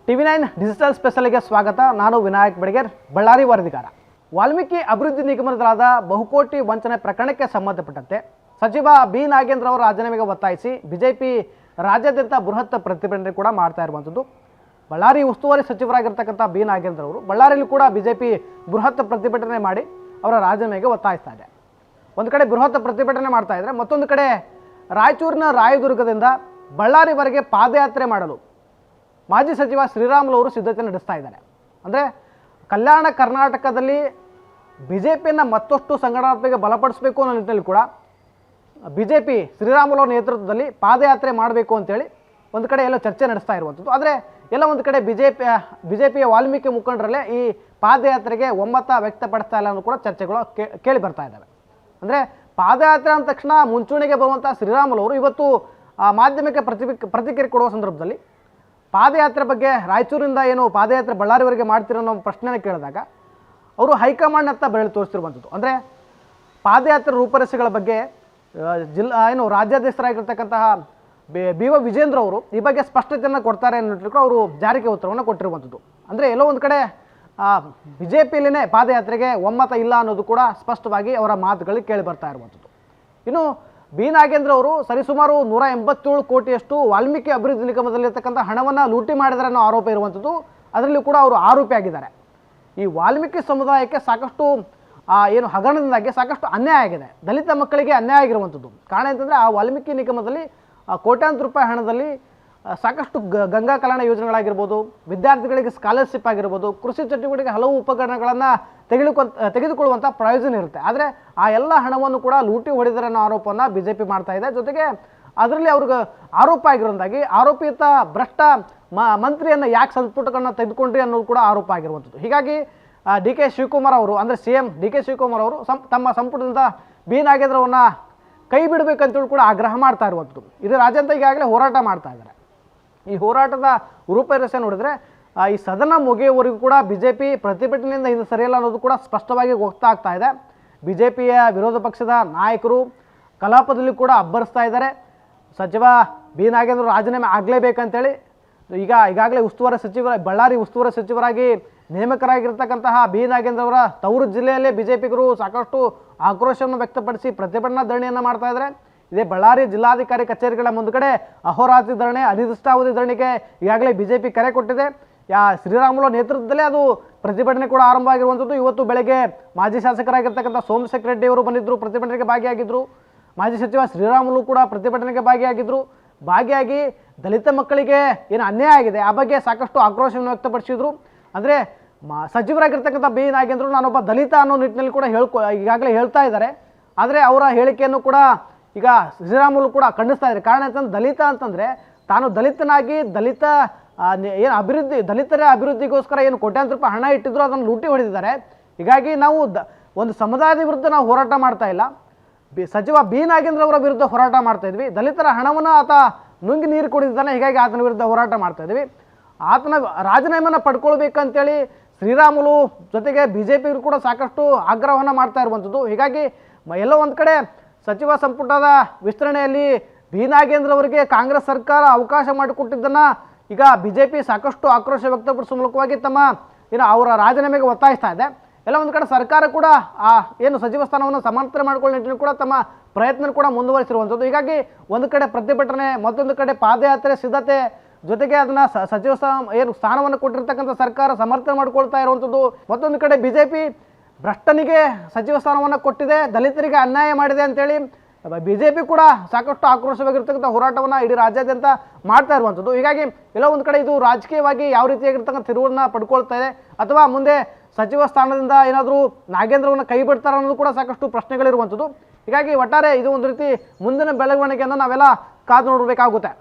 TV9 digital ಸ್ಪೆಷಲ್ಗೆ ಸ್ವಾಗತ. ನಾನು ವಿನಾಯಕ್ ಬೆಡಗೇರ್, ಬಳ್ಳಾರಿ ವರದಿಗಾರ. ವಾಲ್ಮೀಕಿ ಅಭಿವೃದ್ಧಿ ನಿಗಮದಲಾದ ಬಹುಕೋಟಿ ವಂಚನೆ ಪ್ರಕರಣಕ್ಕೆ ಸಂಬಂಧಪಟ್ಟಂತೆ ಸಚಿವ ಬಿ ನಾಗೇಂದ್ರ ಅವರ ರಾಜೀನಾಮೆಗೆ ಒತ್ತಾಯಿಸಿ ಬಿಜೆಪಿ ರಾಜ್ಯಾದ್ಯಂತ ಬೃಹತ್ ಪ್ರತಿಭಟನೆ ಕೂಡ ಮಾಡ್ತಾ ಇರುವಂಥದ್ದು. ಬಳ್ಳಾರಿ ಉಸ್ತುವಾರಿ ಸಚಿವರಾಗಿರ್ತಕ್ಕಂಥ ಬಿ ನಾಗೇಂದ್ರ ಅವರು ಬಳ್ಳಾರಿಯಲ್ಲಿ ಕೂಡ ಬಿಜೆಪಿ ಬೃಹತ್ ಪ್ರತಿಭಟನೆ ಮಾಡಿ ಅವರ ರಾಜೀನಾಮೆಗೆ ಒತ್ತಾಯಿಸ್ತಾ ಇದೆ. ಒಂದು ಕಡೆ ಬೃಹತ್ ಪ್ರತಿಭಟನೆ ಮಾಡ್ತಾ ಇದ್ದಾರೆ, ಮತ್ತೊಂದು ಕಡೆ ರಾಯಚೂರಿನ ರಾಯದುರ್ಗದಿಂದ ಬಳ್ಳಾರಿವರೆಗೆ ಪಾದಯಾತ್ರೆ ಮಾಡಲು ಮಾಜಿ ಸಚಿವ ಶ್ರೀರಾಮುಲು ಅವರು ಸಿದ್ಧತೆ ನಡೆಸ್ತಾ ಇದ್ದಾರೆ. ಅಂದರೆ ಕಲ್ಯಾಣ ಕರ್ನಾಟಕದಲ್ಲಿ ಬಿಜೆಪಿಯನ್ನು ಮತ್ತಷ್ಟು ಸಂಘಟನಾತ್ಮಕ ಬಲಪಡಿಸಬೇಕು ಅನ್ನೋ ನಿಟ್ಟಿನಲ್ಲಿ ಕೂಡ ಬಿಜೆಪಿ ಶ್ರೀರಾಮುಲು ಅವರ ನೇತೃತ್ವದಲ್ಲಿ ಪಾದಯಾತ್ರೆ ಮಾಡಬೇಕು ಅಂತೇಳಿ ಒಂದು ಕಡೆ ಎಲ್ಲ ಚರ್ಚೆ ನಡೆಸ್ತಾ ಇರುವಂಥದ್ದು. ಆದರೆ ಎಲ್ಲ ಒಂದು ಕಡೆ ಬಿಜೆಪಿಯ ವಾಲ್ಮೀಕಿ ಮುಖಂಡರಲ್ಲೇ ಈ ಪಾದಯಾತ್ರೆಗೆ ಒಮ್ಮತ ವ್ಯಕ್ತಪಡಿಸ್ತಾ ಇಲ್ಲ ಅನ್ನೋ ಕೂಡ ಚರ್ಚೆಗಳು ಕೇಳಿ ಬರ್ತಾ ಇದ್ದಾವೆ. ಅಂದರೆ ಪಾದಯಾತ್ರೆ ಅಂದ ತಕ್ಷಣ ಮುಂಚೂಣಿಗೆ ಬರುವಂಥ ಶ್ರೀರಾಮುಲು ಅವರು ಇವತ್ತು ಮಾಧ್ಯಮಕ್ಕೆ ಪ್ರತಿಕ್ರಿಯೆ ಕೊಡುವ ಸಂದರ್ಭದಲ್ಲಿ ಪಾದಯಾತ್ರೆ ಬಗ್ಗೆ ರಾಯಚೂರಿಂದ ಏನು ಪಾದಯಾತ್ರೆ ಬಳ್ಳಾರಿವರೆಗೆ ಮಾಡ್ತಿರೋ ಅನ್ನೋ ಪ್ರಶ್ನೆನ ಕೇಳಿದಾಗ ಅವರು ಹೈಕಮಾಂಡ್ ಹತ್ತ ಬೆರಳು ತೋರಿಸ್ತಿರುವಂಥದ್ದು. ಅಂದರೆ ಪಾದಯಾತ್ರೆ ರೂಪರೇಷೆಗಳ ಬಗ್ಗೆ ರಾಜ್ಯಾಧ್ಯಕ್ಷರಾಗಿರ್ತಕ್ಕಂತಹ BY ವಿಜೇಂದ್ರ ಅವರು ಈ ಬಗ್ಗೆ ಸ್ಪಷ್ಟತೆಯನ್ನು ಕೊಡ್ತಾರೆ ಅನ್ನೋದಕ್ಕೆ ಅವರು ಜಾರಿಗೆ ಉತ್ತರವನ್ನು ಕೊಟ್ಟಿರುವಂಥದ್ದು. ಅಂದರೆ ಎಲ್ಲೋ ಒಂದು ಕಡೆ ಬಿಜೆಪಿಯಲ್ಲಿನೇ ಪಾದಯಾತ್ರೆಗೆ ಒಮ್ಮತ ಇಲ್ಲ ಅನ್ನೋದು ಕೂಡ ಸ್ಪಷ್ಟವಾಗಿ ಅವರ ಮಾತುಗಳಿಗೆ ಕೇಳಿ ಬರ್ತಾ ಇರುವಂಥದ್ದು. ಇನ್ನು ಬಿ ನಾಗೇಂದ್ರ ಅವರು ಸರಿಸುಮಾರು 187 ಕೋಟಿಯಷ್ಟು ವಾಲ್ಮೀಕಿ ಅಭಿವೃದ್ಧಿ ನಿಗಮದಲ್ಲಿರ್ತಕ್ಕಂಥ ಹಣವನ್ನು ಲೂಟಿ ಮಾಡಿದರೆ ಅನ್ನೋ ಆರೋಪ ಇರುವಂಥದ್ದು. ಅದರಲ್ಲಿ ಕೂಡ ಅವರು ಆರೋಪಿಯಾಗಿದ್ದಾರೆ. ಈ ವಾಲ್ಮೀಕಿ ಸಮುದಾಯಕ್ಕೆ ಸಾಕಷ್ಟು ಹಗರಣದಿಂದಾಗಿ ಸಾಕಷ್ಟು ಅನ್ಯಾಯ ಆಗಿದೆ. ದಲಿತ ಮಕ್ಕಳಿಗೆ ಅನ್ಯಾಯ ಆಗಿರುವಂಥದ್ದು. ಕಾರಣ ಅಂತಂದರೆ ಆ ವಾಲ್ಮೀಕಿ ನಿಗಮದಲ್ಲಿ ಕೋಟ್ಯಾಂತರ ರೂಪಾಯಿ ಹಣದಲ್ಲಿ ಸಾಕಷ್ಟು ಗಂಗಾ ಕಲ್ಯಾಣ ಯೋಜನೆಗಳಾಗಿರ್ಬೋದು, ವಿದ್ಯಾರ್ಥಿಗಳಿಗೆ ಸ್ಕಾಲರ್ಶಿಪ್ ಆಗಿರ್ಬೋದು, ಕೃಷಿ ಚಟುವಟಿಕೆ ಹಲವು ಉಪಕರಣಗಳನ್ನು ತೆಗೆದುಕೊಳ್ಳುವಂಥ ಪ್ರಯೋಜನ ಇರುತ್ತೆ. ಆದರೆ ಆ ಎಲ್ಲ ಹಣವನ್ನು ಕೂಡ ಲೂಟಿ ಹೊಡೆದರೆ ಅನ್ನೋ ಆರೋಪವನ್ನು ಬಿಜೆಪಿ ಮಾಡ್ತಾ ಇದೆ. ಜೊತೆಗೆ ಅದರಲ್ಲಿ ಅವ್ರಿಗೆ ಆರೋಪ ಆಗಿರೋದಾಗಿ ಆರೋಪಿತ ಭ್ರಷ್ಟ ಮಂತ್ರಿಯನ್ನು ಯಾಕೆ ಸಂಪುಟಗಳನ್ನು ತೆಗೆದುಕೊಂಡ್ರಿ ಅನ್ನೋದು ಕೂಡ ಆರೋಪ ಆಗಿರುವಂಥದ್ದು. ಹೀಗಾಗಿ DK ಶಿವಕುಮಾರ್ ಅವರು ಅಂದರೆ CM DK ಶಿವಕುಮಾರ್ ಅವರು ತಮ್ಮ ಸಂಪುಟದಿಂದ ಬಿ ನಾಗೇಂದ್ರವನ್ನು ಕೈ ಬಿಡಬೇಕಂತೇಳಿ ಕೂಡ ಆಗ್ರಹ ಮಾಡ್ತಾ ಇರುವಂಥದ್ದು. ಇದು ರಾಜ್ಯಾದ್ಯಂತ ಈಗಾಗಲೇ ಹೋರಾಟ ಮಾಡ್ತಾ ಇದ್ದಾರೆ. ಈ ಹೋರಾಟದ ರೂಪರೇಷೆ ನೋಡಿದರೆ ಈ ಸದನ ಮುಗಿಯುವವರೆಗೂ ಕೂಡ ಬಿಜೆಪಿ ಪ್ರತಿಭಟನೆಯಿಂದ ಹಿಂದೆ ಸರಿಯಲ್ಲ ಅನ್ನೋದು ಕೂಡ ಸ್ಪಷ್ಟವಾಗಿ ಗೊತ್ತಾಗ್ತಾ ಇದೆ. ಬಿಜೆಪಿಯ ವಿರೋಧ ಪಕ್ಷದ ನಾಯಕರು ಕಲಾಪದಲ್ಲಿ ಕೂಡ ಅಬ್ಬರಿಸ್ತಾ ಇದ್ದಾರೆ. ಸಚಿವ ಬಿ ನಾಗೇಂದ್ರ ರಾಜೀನಾಮೆ ಆಗಲೇಬೇಕಂತೇಳಿ ಈಗಾಗಲೇ ಬಳ್ಳಾರಿ ಉಸ್ತುವಾರಿ ಸಚಿವರಾಗಿ ನೇಮಕರಾಗಿರ್ತಕ್ಕಂತಹ ಬಿ ನಾಗೇಂದ್ರ ಅವರ ತವರು ಜಿಲ್ಲೆಯಲ್ಲೇ ಬಿಜೆಪಿಗರು ಸಾಕಷ್ಟು ಆಕ್ರೋಶವನ್ನು ವ್ಯಕ್ತಪಡಿಸಿ ಪ್ರತಿಭಟನಾ ಧರಣಿಯನ್ನು ಮಾಡ್ತಾ ಇದ್ದಾರೆ. ಇದೇ ಬಳ್ಳಾರಿ ಜಿಲ್ಲಾಧಿಕಾರಿ ಕಚೇರಿಗಳ ಮುಂದುಗಡೆ ಅಹೋರಾತ್ರಿ ಧರಣಿ, ಅನಿರ್ದಿಷ್ಟಾವಧಿ ಧರಣಿಗೆ ಈಗಾಗಲೇ ಬಿಜೆಪಿ ಕರೆ ಕೊಟ್ಟಿದೆ. ಶ್ರೀರಾಮುಲು ನೇತೃತ್ವದಲ್ಲೇ ಅದು ಪ್ರತಿಭಟನೆ ಕೂಡ ಆರಂಭ ಆಗಿರುವಂಥದ್ದು. ಇವತ್ತು ಬೆಳಗ್ಗೆ ಮಾಜಿ ಶಾಸಕರಾಗಿರ್ತಕ್ಕಂಥ ಸೋಮಶೇಖರ್ ರೆಡ್ಡಿ ಅವರು ಬಂದಿದ್ದರು, ಪ್ರತಿಭಟನೆಗೆ ಭಾಗಿಯಾಗಿದ್ದರು. ಮಾಜಿ ಸಚಿವ ಶ್ರೀರಾಮುಲು ಕೂಡ ಪ್ರತಿಭಟನೆಗೆ ಭಾಗಿಯಾಗಿ ದಲಿತ ಮಕ್ಕಳಿಗೆ ಏನು ಅನ್ಯಾಯ ಆಗಿದೆ ಆ ಬಗ್ಗೆ ಸಾಕಷ್ಟು ಆಕ್ರೋಶವನ್ನು ವ್ಯಕ್ತಪಡಿಸಿದ್ರು. ಅಂದರೆ ಸಚಿವರಾಗಿರ್ತಕ್ಕಂಥ ಬಿ ನಾಗೇಂದ್ರ ನಾನೊಬ್ಬ ದಲಿತ ಅನ್ನೋ ನಿಟ್ಟಿನಲ್ಲಿ ಕೂಡ ಈಗಾಗಲೇ ಹೇಳ್ತಾ ಇದ್ದಾರೆ. ಆದರೆ ಅವರ ಹೇಳಿಕೆಯನ್ನು ಕೂಡ ಈಗ ಶ್ರೀರಾಮುಲು ಕೂಡ ಖಂಡಿಸ್ತಾ ಇದ್ದಾರೆ. ಕಾರಣ ಅಂತಂದ್ರೆ ದಲಿತ ಅಂತಂದರೆ ತಾನು ದಲಿತನಾಗಿ ದಲಿತರ ಅಭಿವೃದ್ಧಿಗೋಸ್ಕರ ಏನು ಕೋಟ್ಯಾಂತರ ರೂಪಾಯಿ ಹಣ ಇಟ್ಟಿದ್ರು ಅದನ್ನು ಲೂಟಿ ಹೊಡೆದಿದ್ದಾರೆ. ಹೀಗಾಗಿ ನಾವು ಒಂದು ಸಮುದಾಯದ ವಿರುದ್ಧ ನಾವು ಹೋರಾಟ ಮಾಡ್ತಾ ಇಲ್ಲ, ಸಚಿವ ಬಿ ನಾಗೇಂದ್ರ ಅವರ ವಿರುದ್ಧ ಹೋರಾಟ ಮಾಡ್ತಾ ಇದ್ವಿ. ದಲಿತರ ಹಣವನ್ನು ಆತ ನುಂಗಿ ನೀರು ಕುಡಿದಿದ್ದಾನೆ, ಹೀಗಾಗಿ ಆತನ ವಿರುದ್ಧ ಹೋರಾಟ ಮಾಡ್ತಾ ಇದ್ವಿ. ಆತನ ರಾಜೀನಾಮೆಯನ್ನು ಪಡ್ಕೊಳ್ಬೇಕಂತೇಳಿ ಶ್ರೀರಾಮುಲು ಜೊತೆಗೆ ಬಿಜೆಪಿಯವರು ಕೂಡ ಸಾಕಷ್ಟು ಆಗ್ರಹವನ್ನು ಮಾಡ್ತಾ ಇರುವಂಥದ್ದು. ಹೀಗಾಗಿ ಎಲ್ಲೋ ಒಂದು ಕಡೆ ಸಚಿವ ಸಂಪುಟದ ವಿಸ್ತರಣೆಯಲ್ಲಿ ಬಿ ನಾಗೇಂದ್ರ ಅವರಿಗೆ ಕಾಂಗ್ರೆಸ್ ಸರ್ಕಾರ ಅವಕಾಶ ಮಾಡಿಕೊಟ್ಟಿದ್ದನ್ನು ಈಗ ಬಿಜೆಪಿ ಸಾಕಷ್ಟು ಆಕ್ರೋಶ ವ್ಯಕ್ತಪಡಿಸುವ ಮೂಲಕವಾಗಿ ಅವರ ರಾಜೀನಾಮೆಗೆ ಒತ್ತಾಯಿಸ್ತಾ ಇದೆ. ಎಲ್ಲ ಒಂದು ಕಡೆ ಸರ್ಕಾರ ಕೂಡ ಸಚಿವ ಸ್ಥಾನವನ್ನು ಸಮರ್ಥನೆ ಮಾಡಿಕೊಳ್ಳೋ ನಿಟ್ಟಿನಲ್ಲಿ ಕೂಡ ತಮ್ಮ ಪ್ರಯತ್ನ ಕೂಡ ಮುಂದುವರಿಸಿರುವಂಥದ್ದು. ಹೀಗಾಗಿ ಒಂದು ಕಡೆ ಪ್ರತಿಭಟನೆ, ಮತ್ತೊಂದು ಕಡೆ ಪಾದಯಾತ್ರೆ ಸಿದ್ಧತೆ, ಜೊತೆಗೆ ಅದನ್ನು ಸಚಿವ ಸ್ಥಾನವನ್ನು ಕೊಟ್ಟಿರ್ತಕ್ಕಂಥ ಸರ್ಕಾರ ಸಮರ್ಥನೆ ಮಾಡಿಕೊಳ್ತಾ ಇರುವಂಥದ್ದು. ಮತ್ತೊಂದು ಕಡೆ ಬಿಜೆಪಿ ಭ್ರಷ್ಟನಿಗೆ ಸಚಿವ ಸ್ಥಾನವನ್ನು ಕೊಟ್ಟಿದೆ, ದಲಿತರಿಗೆ ಅನ್ಯಾಯ ಮಾಡಿದೆ ಅಂತೇಳಿ ಬಿಜೆಪಿ ಕೂಡ ಸಾಕಷ್ಟು ಆಕ್ರೋಶವಾಗಿರ್ತಕ್ಕಂಥ ಹೋರಾಟವನ್ನು ಇಡೀ ರಾಜ್ಯಾದ್ಯಂತ ಮಾಡ್ತಾ ಇರುವಂಥದ್ದು. ಹೀಗಾಗಿ ಎಲ್ಲೋ ಒಂದು ಕಡೆ ಇದು ರಾಜಕೀಯವಾಗಿ ಯಾವ ರೀತಿಯಾಗಿರ್ತಕ್ಕಂಥ ತಿರುವನ್ನು ಪಡ್ಕೊಳ್ತಾ ಇದೆ, ಅಥವಾ ಮುಂದೆ ಸಚಿವ ಸ್ಥಾನದಿಂದ ಏನಾದರೂ ನಾಗೇಂದ್ರವನ್ನು ಕೈ ಬಿಡ್ತಾರೆ ಅನ್ನೋದು ಕೂಡ ಸಾಕಷ್ಟು ಪ್ರಶ್ನೆಗಳಿರುವಂಥದ್ದು. ಹೀಗಾಗಿ ಒಟ್ಟಾರೆ ಇದು ಒಂದು ರೀತಿ ಮುಂದಿನ ಬೆಳವಣಿಗೆಯನ್ನು ನಾವೆಲ್ಲ ಕಾದು ನೋಡಬೇಕಾಗುತ್ತೆ.